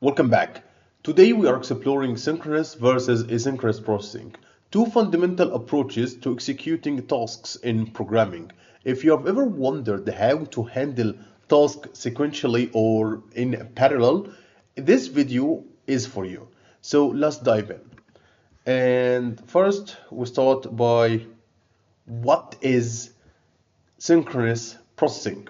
Welcome back. Today we are exploring synchronous versus asynchronous processing, two fundamental approaches to executing tasks in programming. If you have ever wondered how to handle tasks sequentially or in parallel, this video is for you. So let's dive in. And first, we start by what is synchronous processing.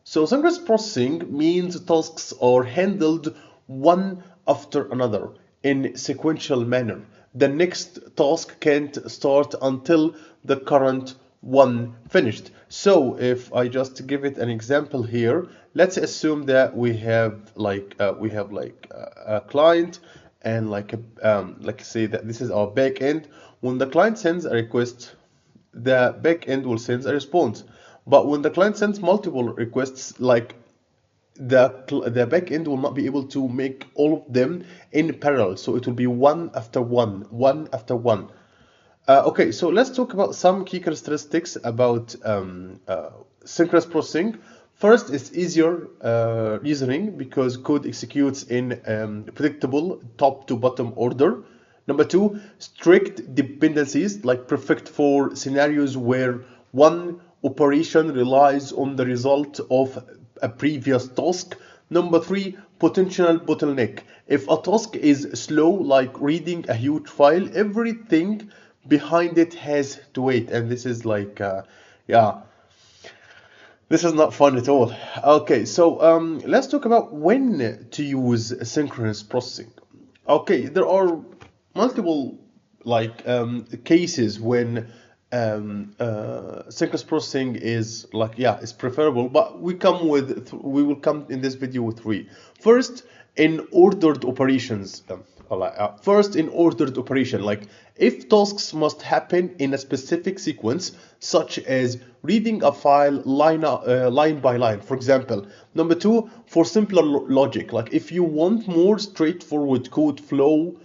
So synchronous processing means tasks are handled one after another in sequential manner. The next task can't start until the current one finished. So if I just give it an example here, let's assume that we have a client and like say that this is our back end. When the client sends a request, the backend will send a response. But when the client sends multiple requests, like the backend will not be able to make all of them in parallel. So it will be one after one, one after one. Okay, so let's talk about some key characteristics about synchronous processing. First, it's easier reasoning because code executes in predictable top to bottom order. Number two, strict dependencies, like perfect for scenarios where one operation relies on the result of a previous task. Number three, potential bottleneck. If a task is slow, like reading a huge file, everything behind it has to wait. And this is this is not fun at all. Okay, so let's talk about when to use synchronous processing. Okay, there are multiple cases when synchronous processing is is preferable, but we will come in this video with three. First, in ordered operations. First, in ordered operation, like if tasks must happen in a specific sequence, such as reading a file line by line, for example. Number two, for simpler logic, like if you want more straightforward code flow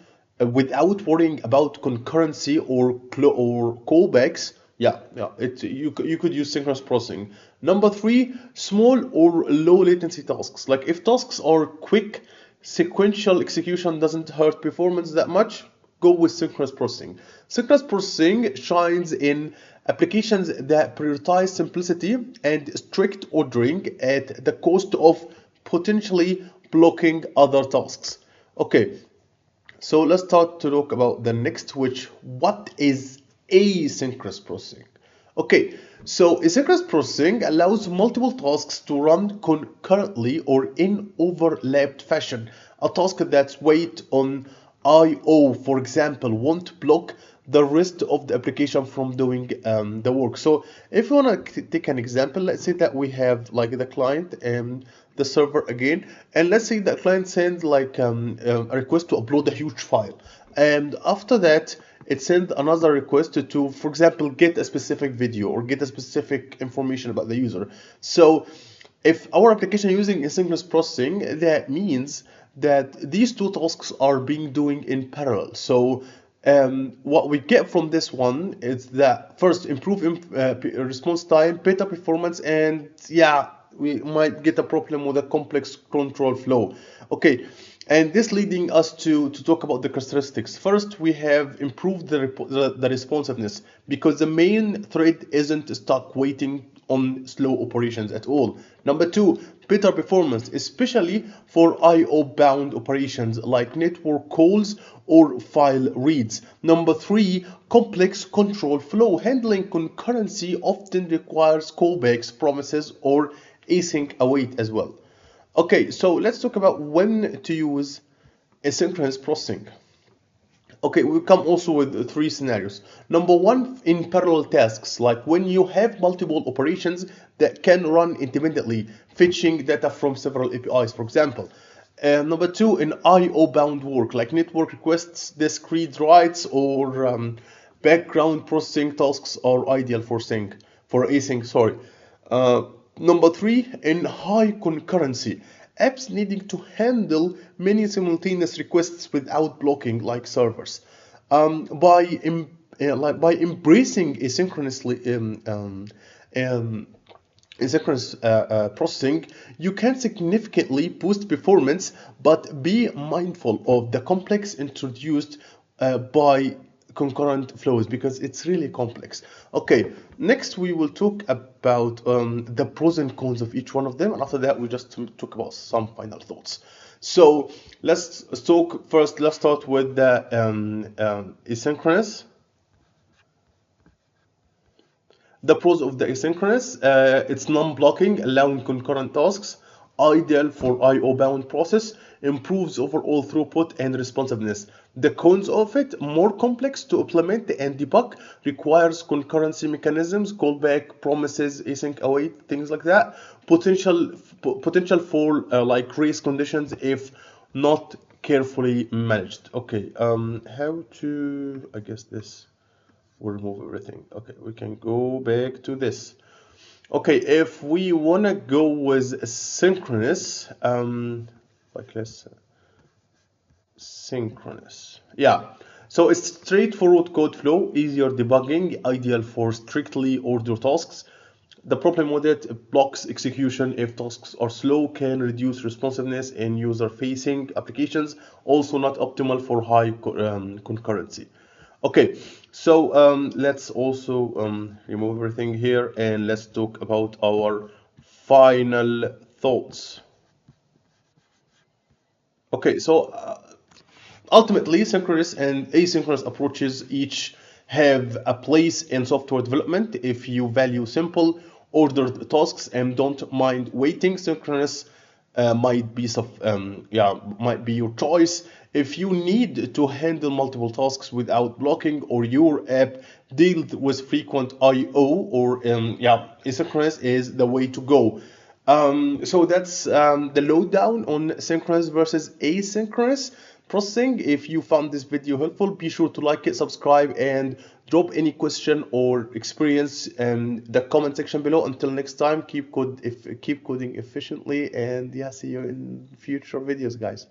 without worrying about concurrency or callbacks, you could use synchronous processing. Number three, small or low latency tasks. Like if tasks are quick, sequential execution doesn't hurt performance that much, go with synchronous processing. Synchronous processing shines in applications that prioritize simplicity and strict ordering at the cost of potentially blocking other tasks. Okay, so let's start to talk about the next, what is asynchronous processing? Okay, so asynchronous processing allows multiple tasks to run concurrently or in overlapped fashion. A task that's wait on I/O, for example, won't block the rest of the application from doing the work. So if you want to take an example, let's say that we have like the client and the server again, and let's say that client sends a request to upload a huge file, and after that it sends another request to, for example, get a specific video or get a specific information about the user. So if our application using asynchronous processing, that means that these two tasks are being doing in parallel. So what we get from this one is that first, improve response time, better performance, and we might get a problem with a complex control flow. Okay, and this leading us to talk about the characteristics. First, we have improved the responsiveness because the main thread isn't stuck waiting on slow operations at all. Number two, better performance, especially for I/O bound operations like network calls or file reads. Number three, complex control flow. Handling concurrency often requires callbacks, promises, or async await as well. Okay, so let's talk about when to use asynchronous processing. Okay, we come also with three scenarios. Number one, in parallel tasks, like when you have multiple operations that can run independently, fetching data from several APIs, for example. Number two, in I/O bound work, like network requests, disk read writes, or background processing tasks are ideal for async. Sorry. Number three, in high concurrency, apps needing to handle many simultaneous requests without blocking, like servers. By embracing asynchronously, asynchronous processing, you can significantly boost performance, but be mindful of the complex introduced by concurrent flows because it's really complex. Okay, next we will talk about the pros and cons of each one of them, and after that we just talk about some final thoughts. So let's talk first. Let's start with the asynchronous. The pros of the asynchronous, it's non-blocking, allowing concurrent tasks, ideal for I/O-bound process, improves overall throughput and responsiveness. The cons of it, more complex to implement and debug, requires concurrency mechanisms, callback, promises, async await, things like that. Potential for like race conditions if not carefully managed. Okay, how to, I guess this. We'll remove everything. Okay, we can go back to this. Okay, if we wanna go with synchronous, like let's synchronous. Yeah. So it's straightforward code flow, easier debugging, ideal for strictly ordered tasks. The problem with it blocks execution if tasks are slow, can reduce responsiveness in user-facing applications, also not optimal for high concurrency. Okay, so let's also remove everything here and let's talk about our final thoughts. Okay, so ultimately, synchronous and asynchronous approaches each have a place in software development. If you value simple, ordered tasks and don't mind waiting, synchronous might be your choice. If you need to handle multiple tasks without blocking, or your app deals with frequent I/O, or asynchronous is the way to go. So that's the lowdown on synchronous versus asynchronous processing. If you found this video helpful, be sure to like it, subscribe, and drop any question or experience in the comment section below. Until next time, keep coding efficiently, and yeah, see you in future videos, guys.